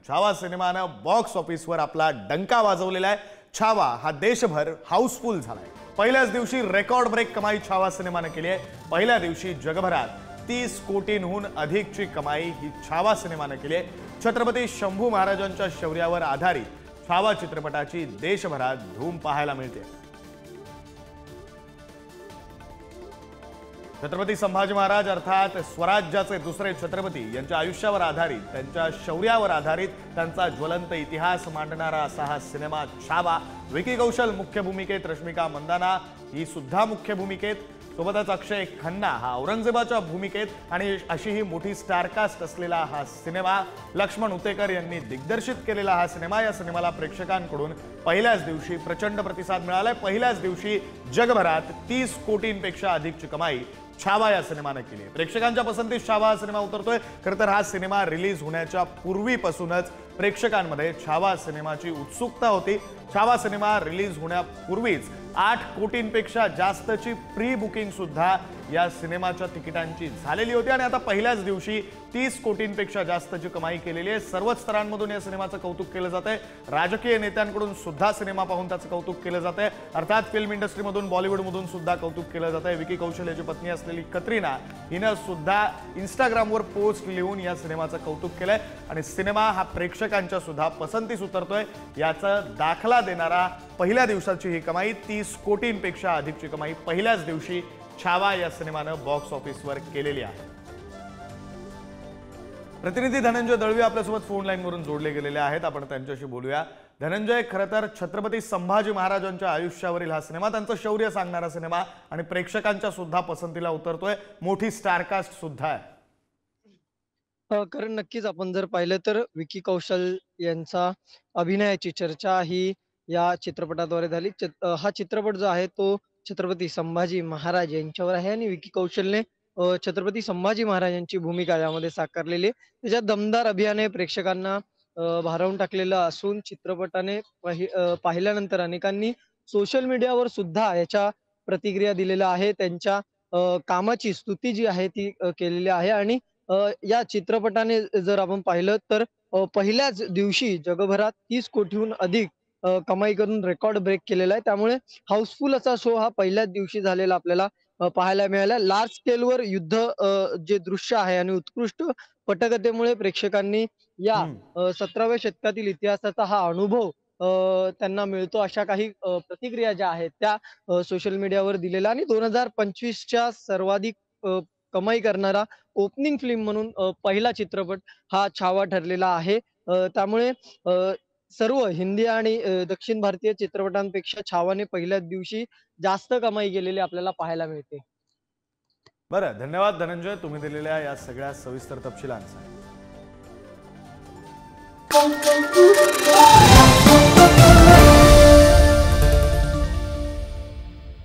Chhava सिनेमानं box ऑफिसवर आपला डंका वाजवलेला आहे। छावा हा देशभर हाऊसफुल झालाय। पहिल्याच दिवशी रेकॉर्ड ब्रेक कमाई छावा सिनेमानं केली आहे। पहिल्या दिवशी जगभरात 30 कोटींहून अधिकची कमाई ही छावा सिनेमानं केली आहे। छत्रपती शंभू महाराजांच्या शौर्यावर आधारित छावा चित्रपटाची देशभरात धूम पाहायला मिळते। छत्रपती संभाजी महाराज अर्थात स्वराज्याचे दुसरे छत्रपती यांच्या आयुष्यावर आधारित, त्यांच्या शौर्यावर आधारित, त्यांचा ज्वलंत इतिहास मांडणारा असा हा सिनेमा छावा। विकी कौशल मुख्य भूमिकेत, रश्मिका मंदाना ही सुद्धा मुख्य भूमिकेत, सोबतच अक्षय खन्ना हा औरंगजेबाच्या भूमिकेत आणि अशी ही मोठी स्टारकास्ट असलेला हा सिनेमा। लक्ष्मण उतेकर यांनी दिग्दर्शित केलेला हा सिनेमा। या सिनेमाला प्रेक्षकांकडून पहिल्याच दिवशी प्रचंड प्रतिसाद मिळालाय। पहिल्याच दिवशी जगभरात 30 कोटींपेक्षा अधिकची कमाई छावा या सिनेमाने केली। प्रेक्षकांच्या पसंतीस छावा हा सिनेमा उतरतोय। खरं तर हा सिनेमा रिलीज होण्याच्या पूर्वीपासूनच प्रेक्षकांमध्ये छावा सिनेमाची उत्सुकता होती। छावा सिनेमा रिलीज होण्यापूर्वीच 8 कोटींपेक्षा जास्तची प्री बुकिंग सुद्धा या सिनेमाच्या तिकिटांची झालेली होती आणि आता पहिल्याच दिवशी 30 कोटींपेक्षा जास्तची कमाई केलेली आहे। सर्वच स्तरांमधून या सिनेमाचं कौतुक केलं जातंय। राजकीय नेत्यांकडून सुद्धा सिनेमा पाहून त्याचं कौतुक केलं जातंय। अर्थात फिल्म इंडस्ट्रीमधून, बॉलिवूडमधून सुद्धा कौतुक केलं जातंय। विकी कौशल याची पत्नी असलेली कतरिना हिनं सुद्धा इंस्टाग्रामवर पोस्ट लिहून या सिनेमाचं कौतुक केलंय आणि सिनेमा हा प्रेक्षकांच्या सुद्धा पसंतीस उतरतोय याचा दाखला देणारा पहिल्या दिवसाची ही कमाई, 30 कोटींपेक्षा अधिकची कमाई पहिल्याच दिवशी छावा या सिनेमानं बॉक्स ऑफिसवर केलेली आहे। प्रतिनिधी धनंजय दळवी आपल्यासोबत फोन लाईनवरून जोडले गेलेले आहेत, आपण त्यांच्याशी बोलूया। धनंजय, खरं तर छत्रपती संभाजी महाराजांच्या आयुष्यावरील हा सिनेमा, त्यांचं शौर्य सांगणारा सिनेमा आणि प्रेक्षकांच्या सुद्धा पसंतीला उतरतोय, मोठी स्टारकास्ट सुद्धा आहे। कारण नक्कीच आपण जर पाहिलं तर विकी कौशल यांचा अभिनयाची चर्चा ही या चित्रपटाद्वारे झाली। हा चित्रपट जो आहे तो छत्रपती संभाजी महाराज यांच्यावर आहे आणि विकी कौशलने छत्रपती संभाजी महाराजांची भूमिका यामध्ये साकारलेली आहे। त्याच्यात दमदार अभिनय प्रेक्षकांना भारावून टाकलेलं असून चित्रपटाने पाहिल्यानंतर अनेकांनी सोशल मीडियावर सुद्धा याच्या प्रतिक्रिया दिलेल्या आहे। त्यांच्या कामाची स्तुती जी आहे ती केलेली आहे आणि या चित्रपटाने जर आपण पाहिलं तर पहिल्याच दिवशी जगभरात 30 कोटीहून अधिक कमाई करून रेकॉर्ड ब्रेक केलेला आहे। त्यामुळे हाऊसफुल असा शो हा पहिल्याच दिवशी झालेला आपल्याला पाहायला मिळाला। लार्ज स्केलवर युद्ध जे दृश्य आहे आणि उत्कृष्ट पटकथेमुळे प्रेक्षकांनी या 17व्या शतकातील इतिहासाचा हा अनुभव त्यांना मिळतो अशा काही प्रतिक्रिया ज्या आहेत त्या सोशल मीडियावर दिलेल्या आणि 2025च्या सर्वाधिक कमाई करणारा ओपनिंग फिल्म म्हणून पहिला चित्रपट हा छावा ठरलेला आहे। त्यामुळे सर्व हिंदी आणि दक्षिण भारतीय चित्रपटांपेक्षा छावाने पहिल्याच दिवशी जास्त कमाई केलेली आपल्याला पाहायला मिळते। बरं, धन्यवाद धनंजय, तुम्ही दिलेल्या या सगळ्या सविस्तर तपशिलांसाठी।